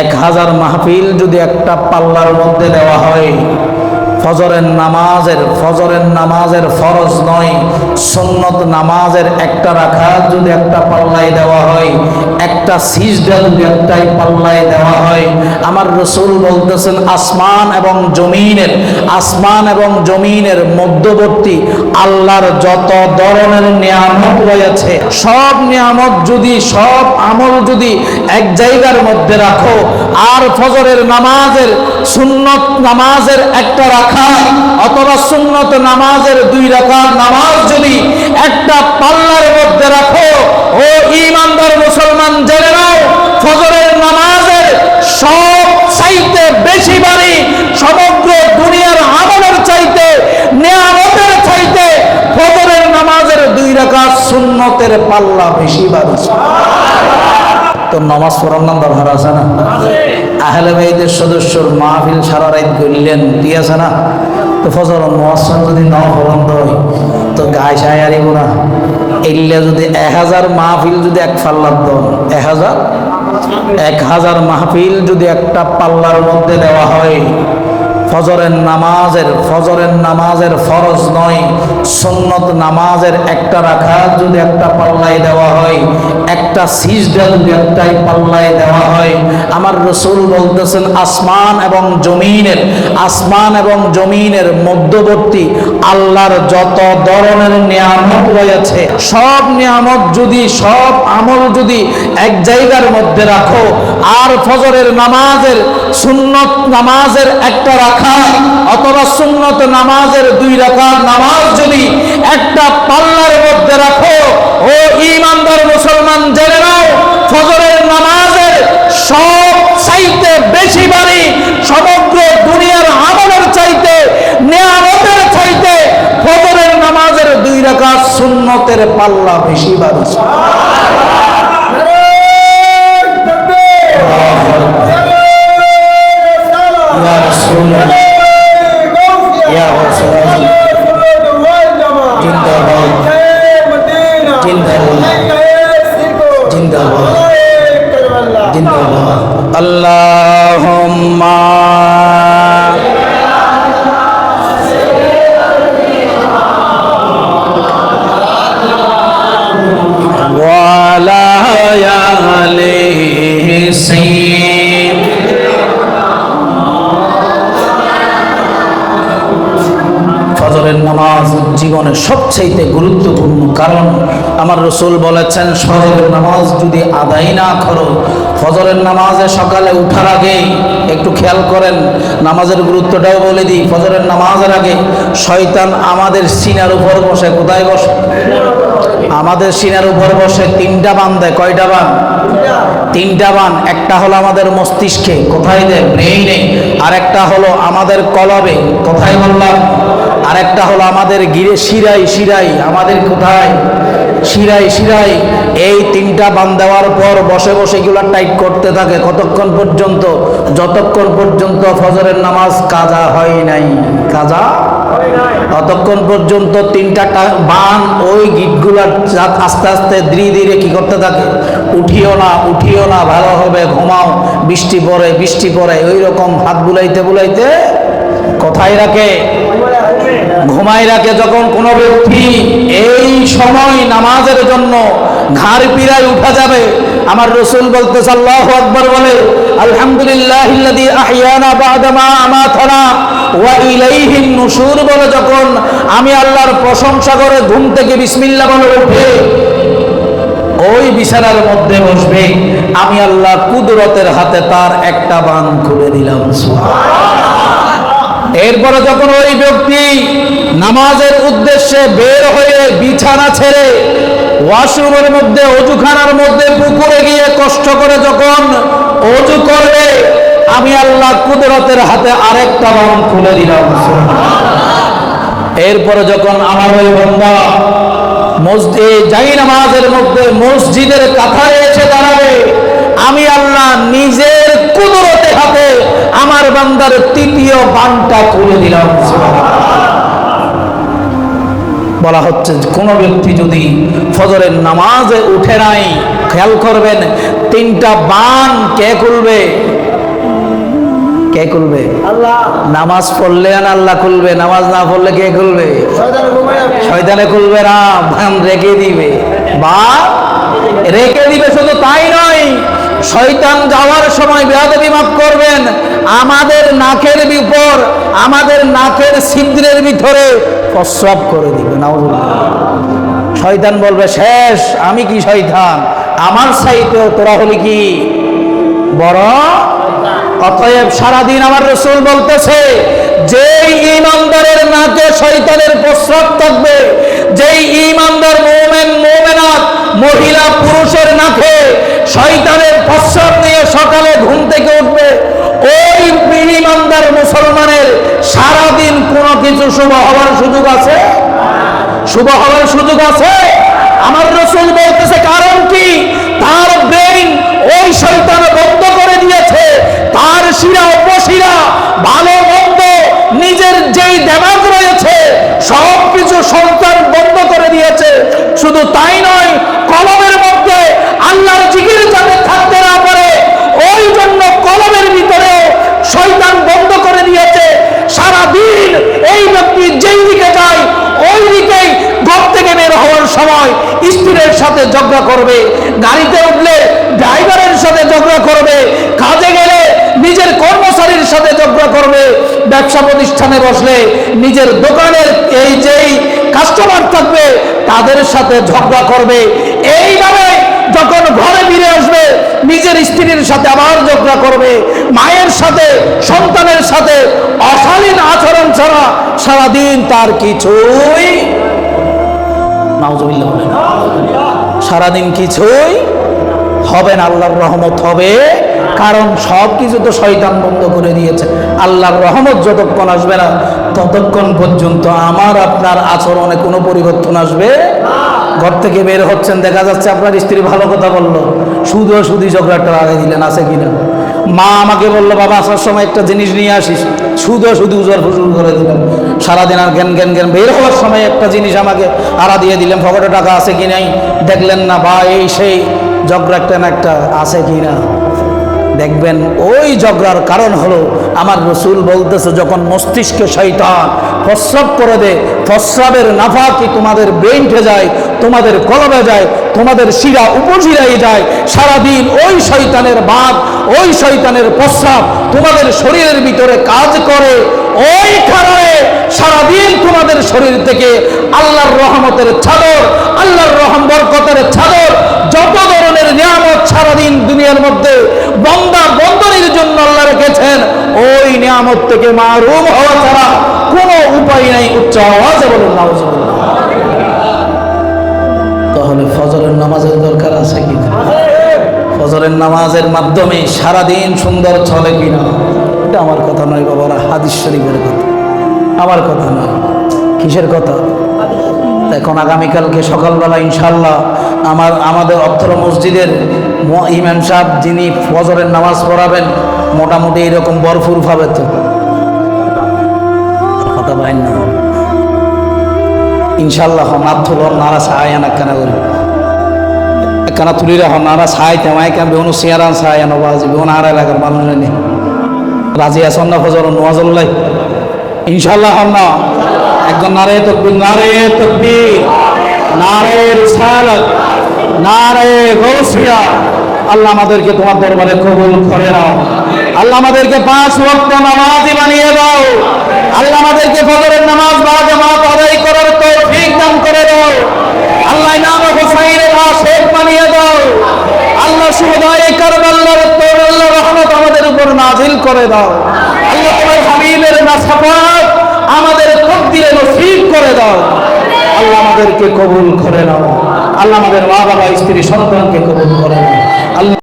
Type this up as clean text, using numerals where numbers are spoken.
1000 মাহফিল যদি একটা পাল্লার মধ্যে দেওয়া হয়, ফজরের নামাজের ফরজ নয়, সুন্নত নামাজের একটা রাকাত যদি একটা পাল্লায় দেওয়া হয়, একটা সিজদা যদি একটাই পাল্লায় দেওয়া হয়, আমার রাসূল বলতেছেন আসমান এবং জমিনের মধ্যবর্তী আল্লাহর যত ধরনের নিয়ামত রয়েছে, সব নিয়ামত যদি, সব আমল যদি এক জায়গার মধ্যে রাখো, আর ফজরের নামাজের, সুন্নত নামাজের একটা রাকাত অথবা সুন্নত নামাজের 2 রাকাত নামাজ যদি একটা পাল্লার মধ্যে রাখো, ও ঈমানদার মুসলমান জেনে নাও, ফজরের নামাজের সব চাইতে বেশি বাড়ি, সমগ্র দুনিয়ার আমলের চাইতে, নিয়ামতের চাইতে ফজরের নামাজের 2 রাকাত সুন্নতের পাল্লা বেশি বাড়ি। তো নামাজ পড়ার নাম দরকার আছে না? আহলে বাইতের সদস্যর মাহফিল সারা রাত করলেন, ঠিক আছে না? তো ফজর মুয়াজ্জিন যদি না পড়ান হয় তো গায়ে সায় আরিব না। এলে যদি 1000 মাহফিল যদি এক পাল্লার দেন, 1000 মাহফিল যদি একটা পাল্লার মধ্যে দেওয়া হয়, ফজরের নামাজের ফরজ নয়, সুন্নত নামাজের একটা রাকাত যদি একটা পাল্লায় দেওয়া হয়, একটা সিজদা যদি একটাই পাল্লায় দেওয়া হয়, আমার রাসূল বলতেছেন আসমান এবং জমিনের মধ্যবর্তী আল্লাহর যত ধরনের নিয়ামত রয়েছে, সব নিয়ামত যদি, সব আমল যদি এক জায়গার মধ্যে রাখো, আর ফজরের নামাজের, সুন্নত নামাজের একটা রাকাত অথবা সুন্নত নামাজের 2 রাকাত নামাজ যদি একটা পাল্লার মধ্যে রাখো, ও ঈমানদার মুসলমান জেনে নাও, ফজরের নামাজের সব চাইতে বেশি বাড়ি, সমগ্র দুনিয়ার আমলের চাইতে, নিয়ামতের চাইতে ফজরের নামাজের 2 রাকাত সুন্নতের পাল্লা বেশি বাড়ি। আল্লাহুম্মা ওয়ালা আলিহি ফজরের নামাজ জীবনের সবচেয়ে গুরুত্বপূর্ণ, কারণ আমার রাসূল বলেছেন ফজরের নামাজ যদি আদায় না করো, ফজরের নামাজে সকালে উঠার আগে একটু খেয়াল করেন, নামাজের গুরুত্বটাও বলে দিই। ফজরের নামাজের আগে শয়তান আমাদের সিনার উপর বসে, কোথায় বসে? আমাদের সিনার উপর বসে 3টা বান দেয়। কয়টা বান? 3টা বান। একটা হলো আমাদের মস্তিষ্কে, কোথায় দেয়? ব্রেইনে। আর একটা হলো আমাদের কলবে, কোথায় বললাম? আর একটা হলো আমাদের গিরে শিরাই, আমাদের কোথায়? শিরাই। এই 3টা বান দেওয়ার পর বসে বসে এগুলো টাইট করতে থাকে। কতক্ষণ পর্যন্ত? যতক্ষণ পর্যন্ত ফজরের নামাজ কাজা হয় নাই। কাজা ততক্ষণ পর্যন্ত 3টা বান ওই গিটগুলার আস্তে আস্তে ধীরে ধীরে কি করতে থাকে? উঠিও না, ভালো হবে, ঘুমাও, বৃষ্টি পড়ে, ওই রকম হাত বুলাইতে কোথায় রাখে? ঘুমাই রাখে। যখন কোনো ব্যক্তি এই সময় নামাজের জন্য ঘাড় পিরায় উঠা যাবে, আমার রাসূল বলতেছে আল্লাহু আকবার বলে, আলহামদুলিল্লাহিল্লাযী আহইয়ানা বা'দা মা আমাতানা ওয়া ইলাইহিন নুশুর বলে, যখন আমি আল্লাহর প্রশংসা করে ঘুম থেকে বিসমিল্লাহ বলে উঠে ওই বিছানার মধ্যে বসবে, আমি আল্লাহ কুদরতের হাতে তার একটা বান খুলে দিলাম। এরপরে যখন ওই ব্যক্তি নামাজের উদ্দেশ্যে বের হয়ে বিছানা ছেড়ে ওয়াশরুমের মধ্যে, অজুখানার মধ্যে, পুকুরে গিয়ে কষ্ট করে যখন অজু করবে, আমি আল্লাহ কুদরতের হাতে আরেকটা বান খুলে দিলাম। এরপরে যখন আমার ওই বান্দা নামাজের মধ্যে মসজিদের কাতারে এসে দাঁড়াবে, আমি আল্লাহ নিজের কুদরতের হাতে আমার বান্দার 3য় বানটা খুলে দিলাম। বলা হচ্ছে কোন ব্যক্তি যদি ফজরের নামাজে উঠে নাই, খেয়াল করবেন, 3টা বান কে খুলবে? কে খুলবে? আল্লাহ। নামাজ পড়লে আল্লাহ খুলবে, নামাজ না পড়লে কে খুলবে? শয়তানে খুলবে না, বান রেখে দিবে, বা রেখে দিবে। শুধু তাই নয়, শয়তান যাওয়ার সময় বেয়াদবি মাফ করবেন, আমাদের নাকের উপর, আমাদের নাকের ছিদ্রের ভিতরে প্রস্রাব করে দিবে। নাউজুবিল্লাহ। শয়তান বলবে শেষ, আমি কি শয়তান? আমার চাইতেও তোরা হলি কি বড়? অতএব সারাদিন আমার রাসূল বলতেছে, যেই ঈমানদারের নাকে শয়তানের প্রস্রাব থাকবে, যেই ঈমানদার মুমিন মুমিনাত মহিলা পুরুষের নাকে শয়তানের প্রস্রাব নিয়ে সকালে ঘুম থেকে উঠবে, ওই ঈমানদার মুসলমানের সারাদিন কোনো কিছু শুভ হওয়ার সুযোগ আছে? শুভ হওয়ার সুযোগ আছে? আমার রাসূল বলতেছে, কারণ কি? তার ব্রেইন ওই শয়তান বন্ধ করে দিয়েছে, তার শিরা উপশিরা ভালো মন্দ নিজের যেই দেমাগ রয়েছে সব কিছু শয়তান বন্ধ করে দিয়েছে। শুধু তাই নয়, কলমের মধ্যে আল্লাহর জিকির যাতে থাকতে না পারে, ওই জন্য কলমের ভিতরে শয়তান বন্ধ করে দিয়েছে। সারাদিন এই ব্যক্তি যেই দিকে যায় ওই দিকেই ঘর থেকে বের হওয়ার সময় স্ত্রীর সাথে ঝগড়া করবে, গাড়িতে উঠলে ড্রাইভারের সাথে ঝগড়া করবে, কাজে গেলে নিজের কর্মচারীর সাথে ঝগড়া করবে, ব্যবসা প্রতিষ্ঠানে বসলে নিজের দোকানের এই যেই কাস্টমার থাকবে তাদের সাথে ঝগড়া করবে। এইভাবে যখন ঘরে ফিরে আসবে নিজের স্ত্রীর সাথে আবার ঝগড়া করবে, মায়ের সাথে সন্তানের সাথে অশালীন আচরণ ছাড়া সারাদিন তার কিছুই নাউজুবিল্লাহ বলেন, সারাদিন কিছুই হবে না। আল্লাহর রহমত হবে, কারণ সব কিছু তো শয়তান বন্ধ করে দিয়েছে। আল্লাহর রহমত যতক্ষণ আসবে না ততক্ষণ পর্যন্ত আমার আপনার আচরণে কোনো পরিবর্তন আসবে। ঘর থেকে বের হচ্ছেন, দেখা যাচ্ছে আপনার স্ত্রী ভালো কথা বললো, শুধু ঝগড়াটা আগে দিলেন, আছে কিনা? মা আমাকে বললো, বাবা আসার সময় একটা জিনিস নিয়ে আসিস, শুধু উজর ফুজুর করে দিলাম, সারাদিন আর জ্ঞান জ্ঞান জ্ঞান। বের হওয়ার সময় একটা জিনিস আমাকে আড়া দিয়ে দিলেন, পকেটে টাকা আছে কি নাই দেখলেন না, বা এই সেই ঝগড়া একটা না একটা আছে কি না দেখবেন। ওই ঝগড়ার কারণ হলো আমার রাসূল বলতেছে, যখন মস্তিষ্কে শয়তান প্রস্রাব করে দেয়, প্রস্রাবের নাফাকি তোমাদের ব্রেইনে যায়, তোমাদের কলবে যায়, তোমাদের শিরা উপশিরায় যায়, সারাদিন ওই শয়তানের ভাব, ওই শয়তানের প্রস্রাব তোমাদের শরীরের ভিতরে কাজ করে। ওই কারণে সারাদিন তোমাদের শরীর থেকে আল্লাহর রহমতের চাদর, আল্লাহর রহম বরকতের চাদর, যত ধরনের নিয়ামত সারাদিন দুনিয়ার মধ্যে বান্দা বন্দরের জন্য আল্লাহ রেখেছেন, ওই নিয়ামত থেকে মাহরুম হওয়া ছাড়া কোনো উপায় নাই। উচ্চ আওয়াজে বলুন নাউজুবিল্লাহ। তাহলে ফজরের নামাজের দরকার আছে কিনা? ফজরের নামাজের মাধ্যমে সারাদিন সুন্দর চলে কিনা? এটা আমার কথা নয় বাবারা, হাদিস শরীফের কথা, আমার কথা নয়। কিসের কথা? এখন আগামীকালকে সকালবেলা ইনশাল্লাহ আমাদের অত্র মসজিদের ইমাম সাহেব যিনি ফজরের নামাজ পড়াবেন, মোটামুটি এরকম বরফুর ভাবে তো কথা পাইন না ইনশাল্লাহ। নাথুল নারা সাহায়ান একখানা করি, একখানা তুলিরা হন নারা সাহাই তেমাই কেন বেউন সিয়ারান সাহায়ান বাজি বেউন আর এলাকার মানুষ নেই রাজি আসন না ফজর নোয়াজুল্লাহ ইনশাল্লাহ হন না। একজন নারে তকবীর, নারে তকবীর, নারে রিসালাত, নারে গাউসিয়া। আল্লাহ আমাদেরকে তোমার দরবারে কবুল করে নাও। আল্লাহ আমাদেরকে 5 ওয়াক্ত নামাজি বানিয়ে দাও। আল্লাহ আমাদেরকে ফজরের নামাজ বা জামাত আদায় করার তৌফিক দান করে দাও। আল্লাহ নাম হুসাইনের আশিক বানিয়ে দাও। আল্লাহ শুহাদায়ে কারবালার তোর আল্লাহর রহমত আমাদের উপর নাজিল করে দাও। আল্লাহ তোমার হাবিবের নাসাফাত আমাদের তকদিরে নসিব করে দাও। আল্লাহ আমাদেরকে কবুল করে নাও। আল্লাহ আমাদের মা বাবা স্ত্রী সন্তানকে কবুল করে নাও।